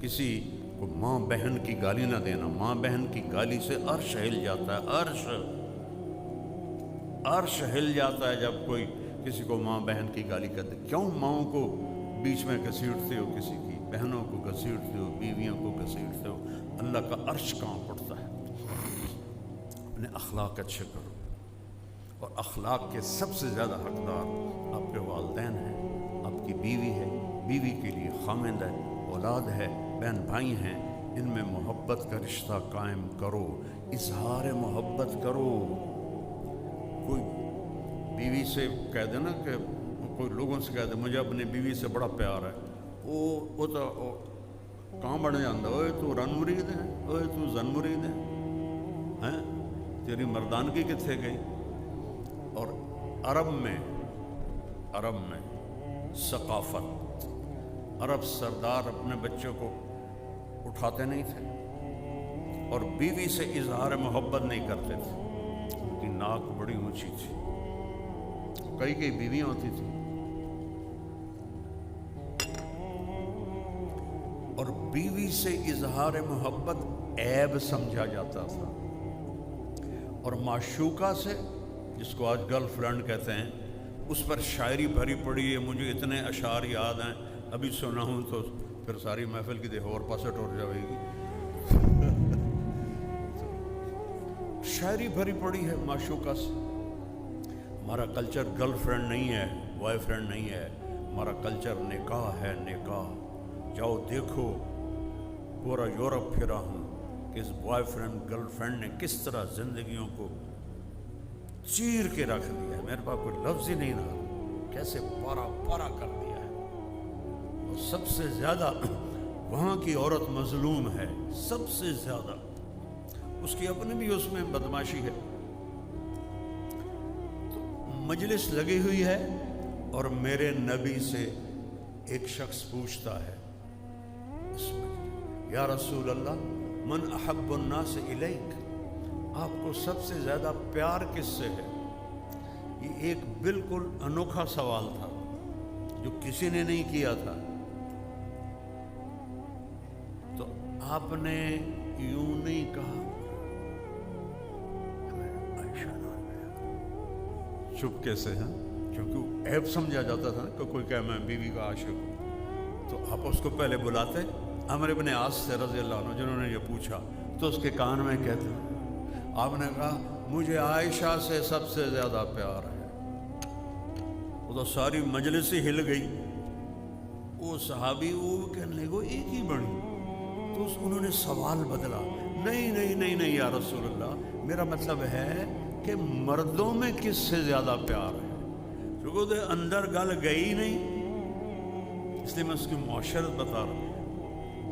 کسی کو ماں بہن کی گالی نہ دینا. ماں بہن کی گالی سے عرش ہل جاتا ہے. عرش ہل جاتا ہے جب کوئی کسی کو ماں بہن کی گالی کرتے. کیوں ماؤں کو بیچ میں گھسیٹتے ہو, کسی کی بہنوں کو گھسیٹتے ہو, بیویوں کو گھسیٹتے ہو؟ اللہ کا عرش کہاں پڑتا ہے؟ اپنے اخلاق اچھے کرو. اور اخلاق کے سب سے زیادہ حقدار آپ کے والدین ہیں, آپ کی بیوی ہے, بیوی کے لیے خامند ہے, اولاد ہے, بہن بھائی ہیں. ان میں محبت کا رشتہ قائم کرو, اظہار محبت کرو. کوئی بیوی سے کہہ دے نا کہ کوئی لوگوں سے کہہ دے مجھے اپنی بیوی سے بڑا پیار ہے, وہ تو کہاں بڑھ جاتا, اوے تو رن مرید ہے, اوے تو زن مرید ہے, تیری مردانگی کتنے گئی؟ اور عرب میں ثقافت, عرب سردار اپنے بچوں کو اٹھاتے نہیں تھے اور بیوی سے اظہار محبت نہیں کرتے تھے. ان کی ناک بڑی اونچی تھی, کئی بیویاں ہوتی تھیں, اور بیوی سے اظہار محبت عیب سمجھا جاتا تھا. اور معشوقہ سے, جس کو آج گرل فرینڈ کہتے ہیں, اس پر شاعری بھری پڑی ہے. مجھے اتنے اشعار یاد ہیں, ابھی سنا ہوں تو پھر ساری محفل کی دیکھو اور پاسے ٹوٹ جائے گی. شاعری بھری پڑی ہے معشوقہ سے. ہمارا کلچر گرل فرینڈ نہیں ہے, بوائے فرینڈ نہیں ہے. ہمارا کلچر نکاح ہے, نکاح. جاؤ دیکھو, پورا یورپ پھرا ہوں کہ اس بوائے فرینڈ گرل فرینڈ نے کس طرح زندگیوں کو چیر کے رکھ دیا ہے. میرے پاس کوئی لفظ ہی نہیں رہا, کیسے پارا پارا کر دیا ہے. اور سب سے زیادہ وہاں کی عورت مظلوم ہے, سب سے زیادہ. اس کی اپنی بھی اس میں بدماشی ہے. تو مجلس لگی ہوئی ہے اور میرے نبی سے ایک شخص پوچھتا ہے اس مجلس, یا رسول اللہ من احب الناس الیک, آپ کو سب سے زیادہ پیار کس سے ہے؟ یہ ایک بالکل انوکھا سوال تھا جو کسی نے نہیں کیا تھا. تو آپ نے یوں نہیں کہا, عائشہ نام ہے, چپکے سے ہے, کیونکہ عیب سمجھا جاتا تھا نا کہ کوئی کہے میں بیوی کا عاشق ہوں. تو آپ اس کو پہلے بلاتے عمرو بن عاص سے رضی اللہ عنہ, جنہوں نے یہ پوچھا, تو اس کے کان میں کہتے, آپ نے کہا مجھے عائشہ سے سب سے زیادہ پیار ہے. وہ تو ساری مجلس ہی ہل گئی. وہ صحابی وہ کہنے لگے ایک ہی بڑی. تو انہوں نے سوال بدلا, نہیں یا رسول اللہ, میرا مطلب ہے کہ مردوں میں کس سے زیادہ پیار ہے. کیونکہ اندر گل گئی نہیں, اس لیے میں اس کی معاشرت بتا رہا ہوں.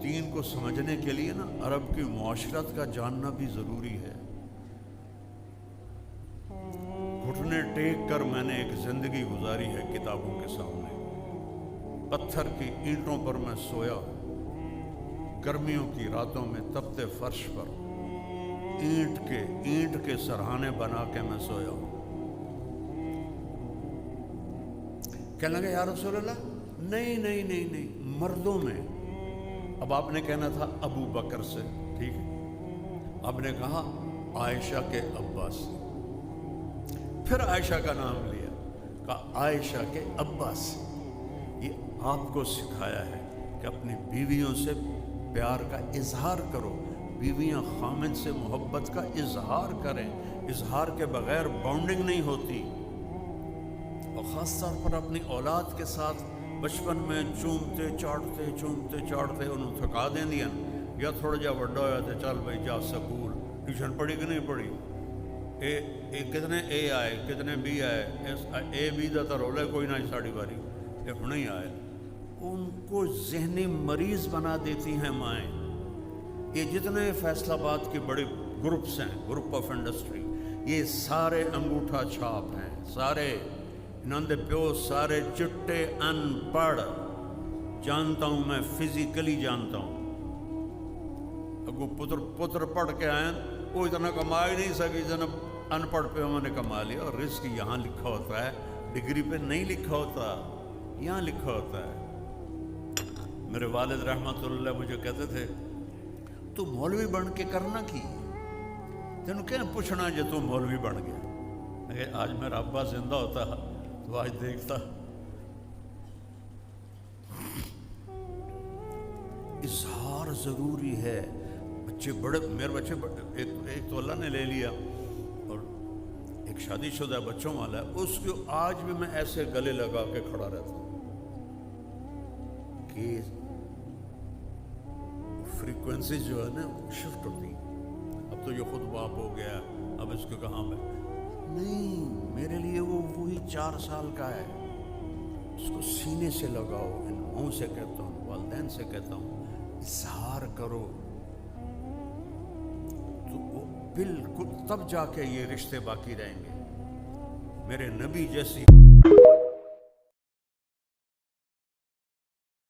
دین کو سمجھنے کے لیے نا عرب کی معاشرت کا جاننا بھی ضروری ہے. گھٹنے ٹیک کر میں نے ایک زندگی گزاری ہے کتابوں کے سامنے. پتھر کی اینٹوں پر میں سویا, گرمیوں کی راتوں میں تپتے فرش پر اینٹ کے سرہانے بنا کے میں سویا ہوں. کہنے لگے یا رسول اللہ نہیں مردوں میں. اب آپ نے کہنا تھا ابو بکر سے, ٹھیک ہے, آپ نے کہا عائشہ کے ابا سے, پھر عائشہ کا نام لیا, کہا عائشہ کے ابا سے. یہ آپ کو سکھایا ہے کہ اپنی بیویوں سے پیار کا اظہار کرو. بیویاں خامد سے محبت کا اظہار کریں. اظہار کے بغیر بانڈنگ نہیں ہوتی. اور خاص طور پر اپنی اولاد کے ساتھ بچپن میں چومتے چاڑتے انہوں تھکا دیں دیا, یا تھوڑا جا وڈا ہوا تو چل بھائی جا سکول, ٹیوشن پڑھی کہ نہیں پڑھی, کتنے اے آئے کتنے بی آئے, اے بی دا تو رولے کوئی نہ ساڑی باری, یہ ہوں ہی آئے. ان کو ذہنی مریض بنا دیتی ہیں مائیں. یہ جتنے فیصل آباد کے بڑے گروپس ہیں, گروپ آف انڈسٹری, یہ سارے انگوٹھا چھاپ ہیں, سارے انہوں نے پیو سارے چٹے ان پڑھ. جانتا ہوں میں, فزیکلی جانتا ہوں. اگو پتر پڑھ کے آئے, وہ اتنا کما ہی نہیں سکی جتنا ان پڑھ پہ ہم نے کما لیا. اور رزق یہاں لکھا ہوتا ہے, ڈگری پہ نہیں لکھا ہوتا, یہاں لکھا ہوتا ہے. میرے والد رحمت اللہ مجھے کہتے تھے تو مولوی بن کے کرنا کی تینوں کیا پوچھنا جے تو مولوی بن گیا. آج میرا ابا زندہ ہوتا تو آج دیکھتا. اظہار ضروری ہے. بچے بڑے، میرے بچے ایک تو اللہ نے لے لیا اور ایک شادی شدہ بچوں والا ہے، اس کو آج بھی میں ایسے گلے لگا کے کھڑا رہتا ہوں کہ فریکوینسی جو ہے نا شفٹ ہوتی. اب تو یہ خود باپ ہو گیا، اب اس کو کہاں میں نہیں، میرے لیے وہ وہی 4 سال کا ہے. اس کو سینے سے لگاؤ. ان منہ سے کہتا ہوں، والدین سے کہتا ہوں، اظہار کرو تو وہ بالکل تب جا کے یہ رشتے باقی رہیں گے. میرے نبی جیسی